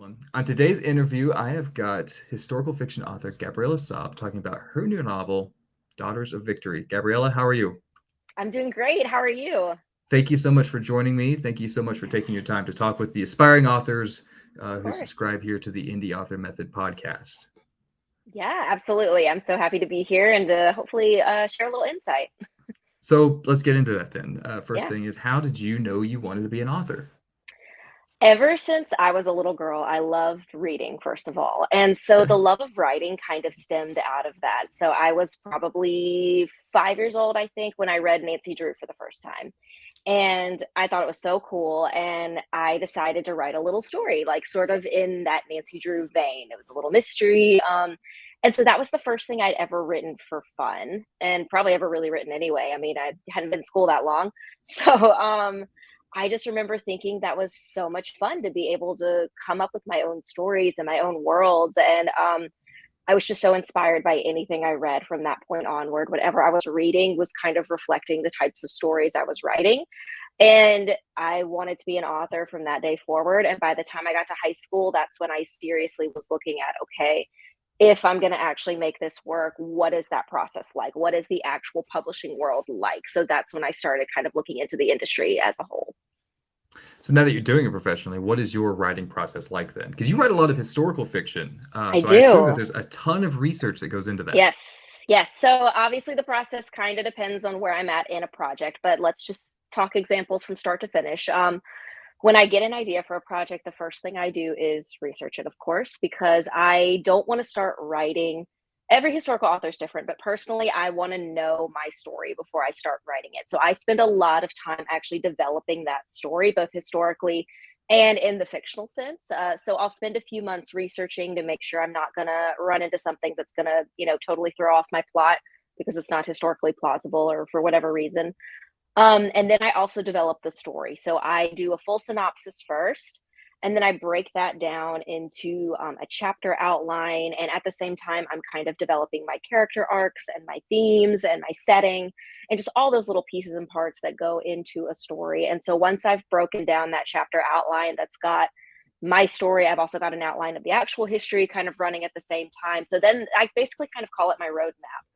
On today's interview, I have got historical fiction author Gabriella Saab talking about her new novel, Daughters of Victory. Gabriella, how are you? I'm doing great. How are you? Thank you so much for joining me. Thank you so much for taking your time to talk with the aspiring authors Of who course. subscribe here to the Indie Author Method podcast. Yeah, absolutely. I'm so happy to be here and to hopefully share a little insight. So let's get into that then. First Yeah. thing is, how did you know you wanted to be an author? Ever since I was a little girl, I loved reading, first of all. And so Okay. the love of writing kind of stemmed out of that. So I was probably 5 years old, I think, when I read Nancy Drew for the first time. And I thought it was so cool. And I decided to write a little story, like sort of in that Nancy Drew vein. It was a little mystery. And so that was the first thing I'd ever written for fun and probably ever really written anyway. I mean, I hadn't been in school that long. So I just remember thinking that was so much fun to be able to come up with my own stories and my own worlds. And I was just so inspired by anything I read from that point onward. Whatever I was reading was kind of reflecting the types of stories I was writing. And I wanted to be an author from that day forward. And by the time I got to high school, that's when I seriously was looking at, okay, if I'm going to actually make this work, what is that process like? What is the actual publishing world like? So that's when I started kind of looking into the industry as a whole. So now that you're doing it professionally, what is your writing process like then? Because you write a lot of historical fiction, I so I assume that do. there's a ton of research that goes into that. Yes. Yes. So obviously the process kind of depends on where I'm at in a project, but let's just talk examples from start to finish. When I get an idea for a project, the first thing I do is research it, of course, because I don't want to start writing. Every historical author is different, but personally, I want to know my story before I start writing it. So I spend a lot of time actually developing that story, both historically and in the fictional sense. So I'll spend a few months researching to make sure I'm not going to run into something that's going to, totally throw off my plot because it's not historically plausible or for whatever reason. And then I also develop the story. So I do a full synopsis first, and then I break that down into a chapter outline. And at the same time, I'm kind of developing my character arcs and my themes and my setting and just all those little pieces and parts that go into a story. And so once I've broken down that chapter outline that's got my story, I've also got an outline of the actual history kind of running at the same time. So then I basically kind of call it my roadmap.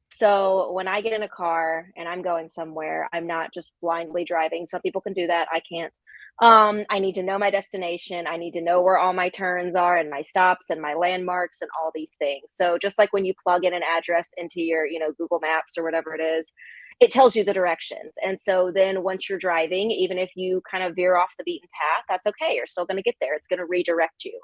So when I get in a car and I'm going somewhere, I'm not just blindly driving. Some people can do that. I can't. I need to know my destination. I need to know where all my turns are and my stops and my landmarks and all these things. So just like when you plug in an address into your, Google Maps or whatever it is, it tells you the directions. And so then once you're driving, even if you kind of veer off the beaten path, that's okay. You're still going to get there. It's going to redirect you.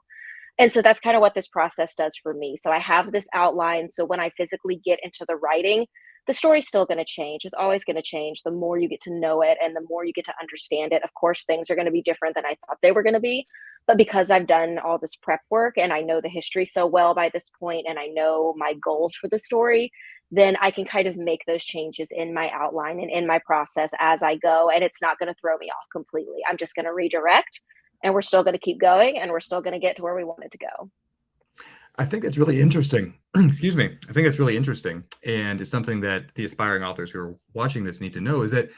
And so that's kind of what this process does for me. So I have this outline. So when I physically get into the writing, the story's still going to change. It's always going to change the more you get to know it and the more you get to understand it. Of course, things are going to be different than I thought they were going to be. But because I've done all this prep work and I know the history so well by this point and I know my goals for the story, then I can kind of make those changes in my outline and in my process as I go. And it's not going to throw me off completely. I'm just going to redirect and we're still going to keep going and we're still going to get to where we wanted to go. I think that's really interesting. Excuse me. I think that's really interesting. And it's something that the aspiring authors who are watching this need to know is that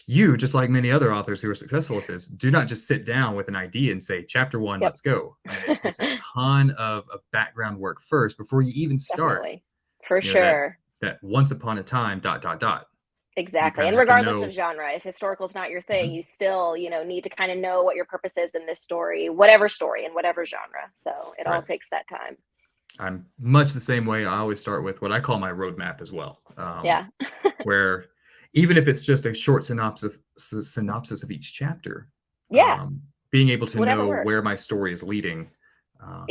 you, just like many other authors who are successful at this, do not just sit down with an idea and say, chapter one, Yep. let's go. It takes a ton of background work first before you even start. Definitely. For You know, that sure. that once upon a time, dot, dot, dot. You Exactly. kind of And have to regardless of know. genre, if historical is not your thing, Mhm. you still, need to kind of know what your purpose is in this story, in whatever genre. So it all Right. takes that time. I'm much the same way. I always start with what I call my roadmap as well, Yeah. where even if it's just a short synopsis of each chapter, Yeah. um, being able to Whatever know works. where my story is leading,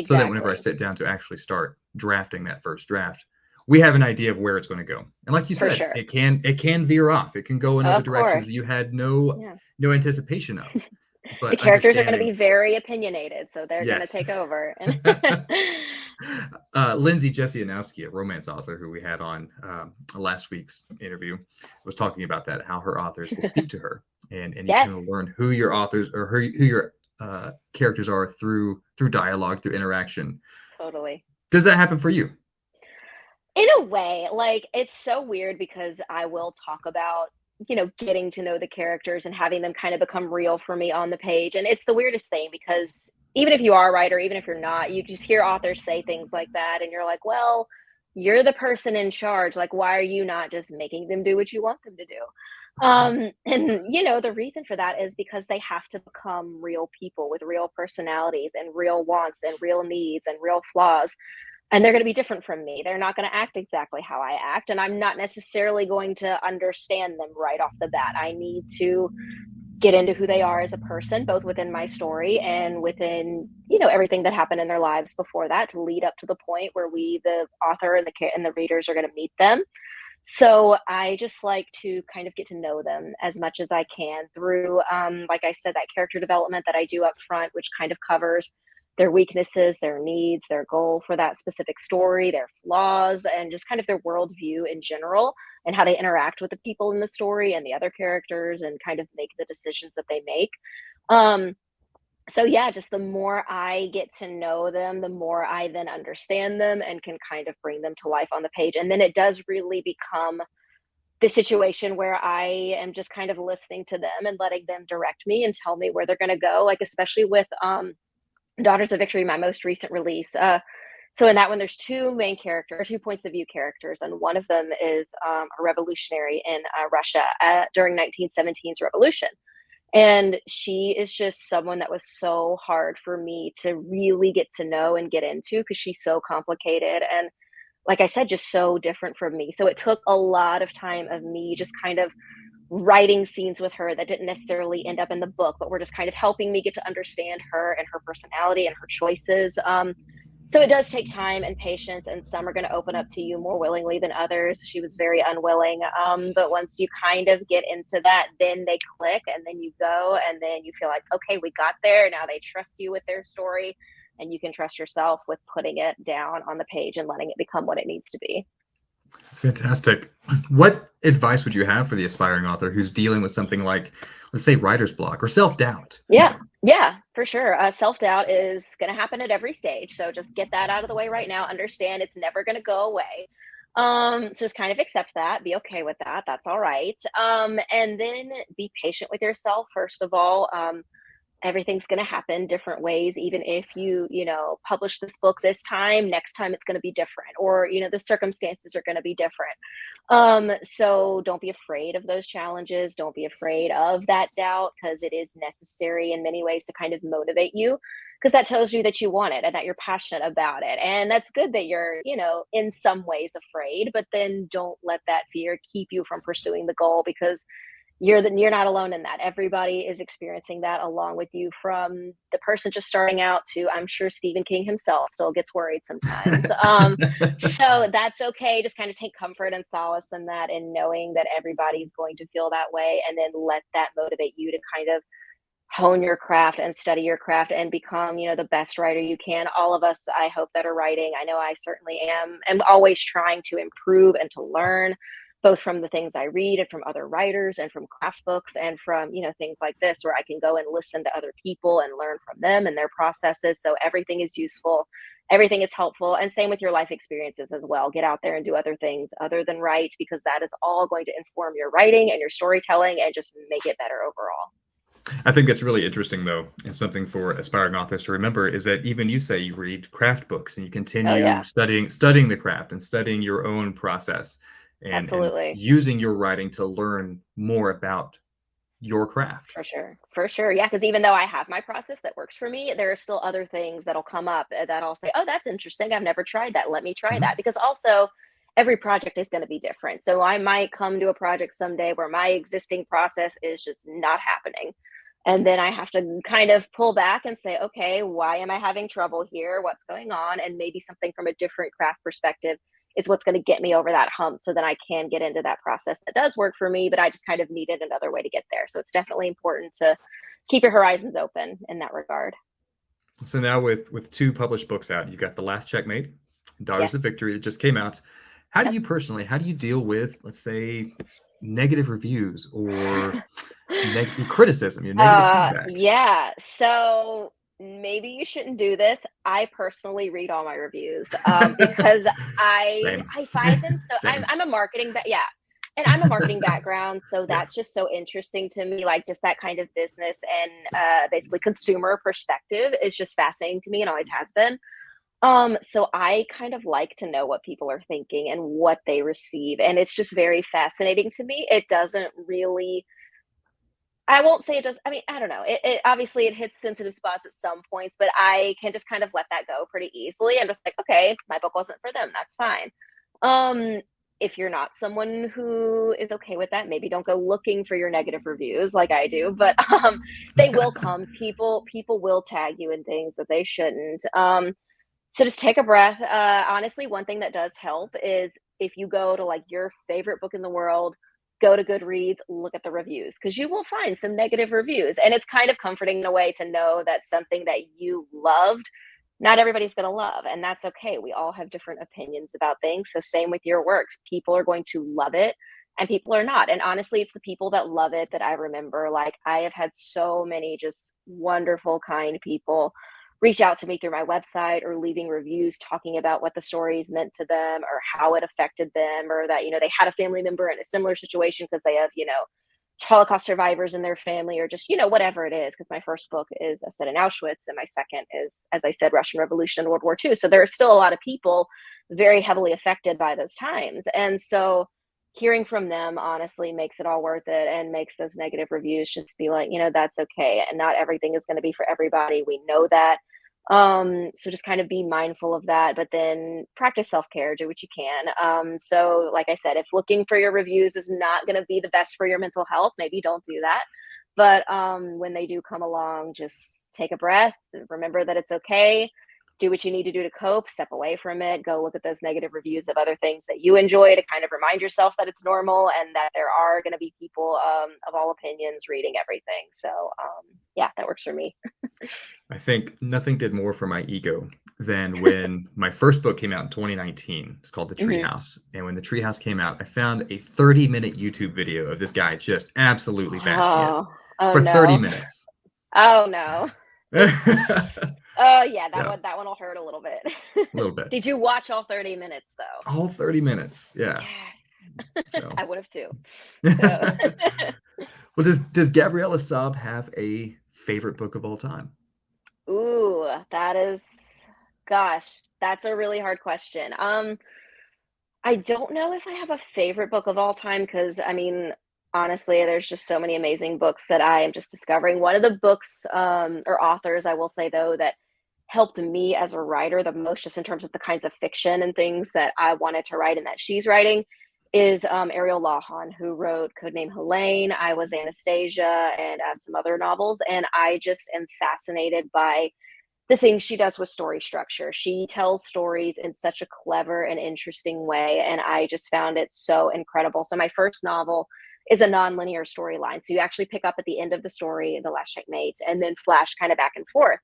so that whenever I Exactly. sit down to actually start drafting that first draft, we have an idea of where it's going to go. And like you For said, sure. it can veer off. It can go in other Of directions course. that you had no anticipation of. The But characters are going to understanding, be very opinionated, so they're going to yes. take over. And Lindsay Jessianowski, a romance author who we had on last week's interview, was talking about that, how her authors will speak to her, and you yes, kind of learn who your authors or who your characters are through dialogue, through interaction. totally. Does that happen for you? In a way, like, it's so weird because I will talk about, getting to know the characters and having them kind of become real for me on the page, and it's the weirdest thing because even if you are a writer, even if you're not, you just hear authors say things like that, and you're like, well, you're the person in charge. Like, why are you not just making them do what you want them to do? And the reason for that is because they have to become real people with real personalities and real wants and real needs and real flaws. And they're going to be different from me. They're not going to act exactly how I act. And I'm not necessarily going to understand them right off the bat. I need to get into who they are as a person, both within my story and within, everything that happened in their lives before that to lead up to the point where we, the author and the readers, are going to meet them. So I just like to kind of get to know them as much as I can through, like I said, that character development that I do up front, which kind of covers their weaknesses, their needs, their goal for that specific story, their flaws, and just kind of their worldview in general, and how they interact with the people in the story and the other characters, and kind of make the decisions that they make. Um, so yeah, just the more I get to know them, the more I then understand them and can kind of bring them to life on the page. And then it does really become the situation where I am just kind of listening to them and letting them direct me and tell me where they're going to go. Like, especially with Daughters of Victory, my most recent release. So in that one, there's two main characters, two points of view characters, and one of them is a revolutionary in Russia during 1917's revolution. And she is just someone that was so hard for me to really get to know and get into because she's so complicated and, like I said, just so different from me. So it took a lot of time of me just kind of writing scenes with her that didn't necessarily end up in the book, but were just kind of helping me get to understand her and her personality and her choices. So it does take time and patience, and some are going to open up to you more willingly than others. She was very unwilling, but once you kind of get into that, then they click, and then you go, and then you feel like, okay, we got there. Now they trust you with their story, and you can trust yourself with putting it down on the page and letting it become what it needs to be. That's fantastic. What advice would you have for the aspiring author who's dealing with something like, let's say, writer's block or self-doubt? Yeah, yeah, for sure. Self-doubt is going to happen at every stage. So just get that out of the way right now. Understand it's never going to go away. So just kind of accept that, be okay with that. That's all right. And then be patient with yourself, first of all. Everything's going to happen different ways. Even if you publish this book this time, next time it's going to be different, or the circumstances are going to be different. So don't be afraid of those challenges. Don't be afraid of that doubt, because it is necessary in many ways to kind of motivate you, because that tells you that you want it and that you're passionate about it. And that's good that you're in some ways afraid, but then don't let that fear keep you from pursuing the goal, because you're not alone in that. Everybody is experiencing that along with you, from the person just starting out to, I'm sure, Stephen King himself still gets worried sometimes. So that's okay. Just kind of take comfort and solace in that, and knowing that everybody's going to feel that way, and then let that motivate you to kind of hone your craft and study your craft and become the best writer you can. All of us, I hope, that are writing, I know I certainly am always trying to improve and to learn, both from the things I read and from other writers and from craft books, and from things like this, where I can go and listen to other people and learn from them and their processes. So everything is useful, everything is helpful, and same with your life experiences as well. Get out there and do other things other than write, because that is all going to inform your writing and your storytelling and just make it better overall. I think that's really interesting, though, and something for aspiring authors to remember is that even you say you read craft books and you Oh continue yeah, studying the craft and studying your own process, and absolutely. using your writing to learn more about your craft. For sure. For sure. Yeah. Because even though I have my process that works for me, there are still other things that'll come up that I'll say, oh, that's interesting. I've never tried that. Let me try that. Mhm. Because also, every project is going to be different. So I might come to a project someday where my existing process is just not happening. And then I have to kind of pull back and say, okay, why am I having trouble here? What's going on? And maybe something from a different craft perspective is what's going to get me over that hump, so then I can get into that process that does work for me, but I just kind of needed another way to get there. So it's definitely important to keep your horizons open in that regard. So now with two published books out, you've got The Last Checkmate, Daughters of Yes. Victory that just came out. How do Yep. you personally, how do you deal with, let's say, negative reviews or criticism, negative feedback? Yeah. So maybe you shouldn't do this. I personally read all my reviews because I Same. I find them so. I'm Same. I'm a marketing, but yeah. And I'm a marketing background, so Yeah. that's just so interesting to me. Like just that kind of business and basically consumer perspective is just fascinating to me and always has been. So I kind of like to know what people are thinking and what they receive, and it's just very fascinating to me. It doesn't really, I won't say it does. I mean, I don't know. It obviously it hits sensitive spots at some points, but I can just kind of let that go pretty easily. I'm just like, okay, my book wasn't for them. That's fine. Um, if you're not someone who is okay with that, maybe don't go looking for your negative reviews like I do. But they will come. People will tag you in things that they shouldn't. So just take a breath. Honestly, one thing that does help is if you go to like your favorite book in the world, go to Goodreads, look at the reviews because you will find some negative reviews. And it's kind of comforting in a way to know that something that you loved, not everybody's going to love. And that's okay. We all have different opinions about things. So, same with your works. People are going to love it and people are not. And honestly, it's the people that love it that I remember. Like, I have had so many just wonderful, kind people reach out to me through my website or leaving reviews talking about what the stories meant to them or how it affected them or that, they had a family member in a similar situation because they have, Holocaust survivors in their family or just, whatever it is. Because my first book is set in Auschwitz and my second is, as I said, Russian Revolution and World War II. So there are still a lot of people very heavily affected by those times. And so hearing from them honestly makes it all worth it and makes those negative reviews just be like, that's okay. And not everything is going to be for everybody. We know that. So just kind of be mindful of that, but then practice self-care, do what you can. So like I said, if looking for your reviews is not going to be the best for your mental health, maybe don't do that. But when they do come along, just take a breath, remember that it's okay. Do what you need to do to cope, step away from it, go look at those negative reviews of other things that you enjoy to kind of remind yourself that it's normal and that there are going to be people of all opinions reading everything. So yeah, that works for me. I think nothing did more for my ego than when my first book came out in 2019. It's called The Hmm. Treehouse. And when The Treehouse came out, I found a 30-minute YouTube video of this guy just absolutely bashing it Oh for 30 no. minutes. Oh no. Yeah, Oh yeah, that a one will hurt a little bit. little bit. Did you watch all 30 minutes though? All 30 minutes. Yeah. Yes. So I would have too. So well, does Gabriella Saab have a favorite book of all time? ooh, that is, gosh, that's a really hard question. I don't know if I have a favorite book of all time because I mean, honestly, there's just so many amazing books that I am just discovering. One of the books or authors, I will say though, that helped me as a writer the most, just in terms of the kinds of fiction and things that I wanted to write and that she's writing, is Ariel Lawhon, who wrote Codename Helene, I Was Anastasia, and some other novels. And I just am fascinated by the things she does with story structure. She tells stories in such a clever and interesting way, and I just found it so incredible. So my first novel is a non-linear storyline. So you actually pick up at the end of the story, The Last Checkmate, and then flash kind of back and forth.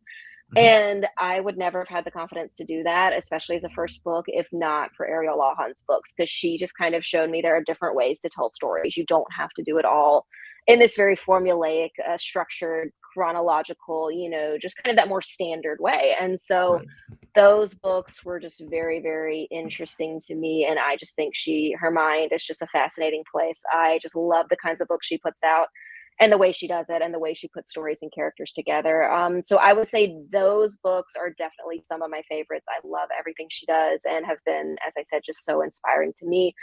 Mhm. And I would never have had the confidence to do that, especially as a first book, if not for Ariel Lawhon's books, because she just kind of showed me there are different ways to tell stories. You don't have to do it all in this very formulaic, structured, chronological, just kind of that more standard way. And so Right. those books were just very, very interesting to me. And I just think her mind is just a fascinating place. I just love the kinds of books she puts out and the way she does it and the way she puts stories and characters together. So I would say those books are definitely some of my favorites. I love everything she does and have been, as I said, just so inspiring to me,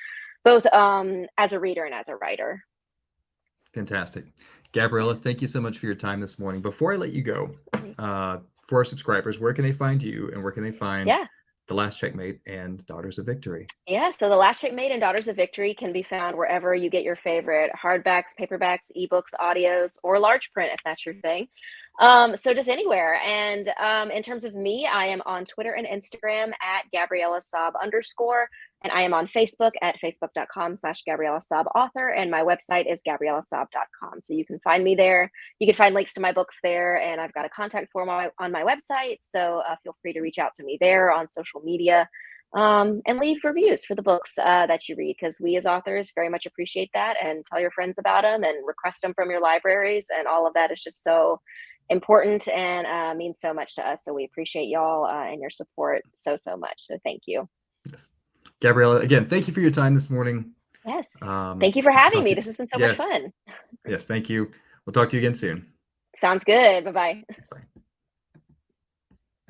both as a reader and as a writer. Fantastic. Yeah. Gabriella, thank you so much for your time this morning. Before I let you go, Mhm. for our subscribers, where can they find you and where can they find Yeah. The Last Checkmate and Daughters of Victory? Yeah, so The Last Shipmate and Daughters of Victory can be found wherever you get your favorite hardbacks, paperbacks, ebooks, audios, or large print if that's your thing. So just anywhere. And in terms of me, I am on Twitter and Instagram at Gabriella Saab _ and I am on Facebook at facebook.com/Gabriella Saab author. And my website is GabriellaSaab.com. So you can find me there. You can find links to my books there. And I've got a contact form on my website. So feel free to reach out to me there on social media, and leave reviews for the books that you read because we as authors very much appreciate that, and tell your friends about them and request them from your libraries, and all of that is just so important and means so much to us. So we appreciate y'all and your support so much. So thank you. Yes. Gabriella, again, thank you for your time this morning. Yes. Thank you for having Talk me. to This has been so much yes, fun. yes, thank you. We'll talk to you again soon. Sounds good. Bye bye. Bye.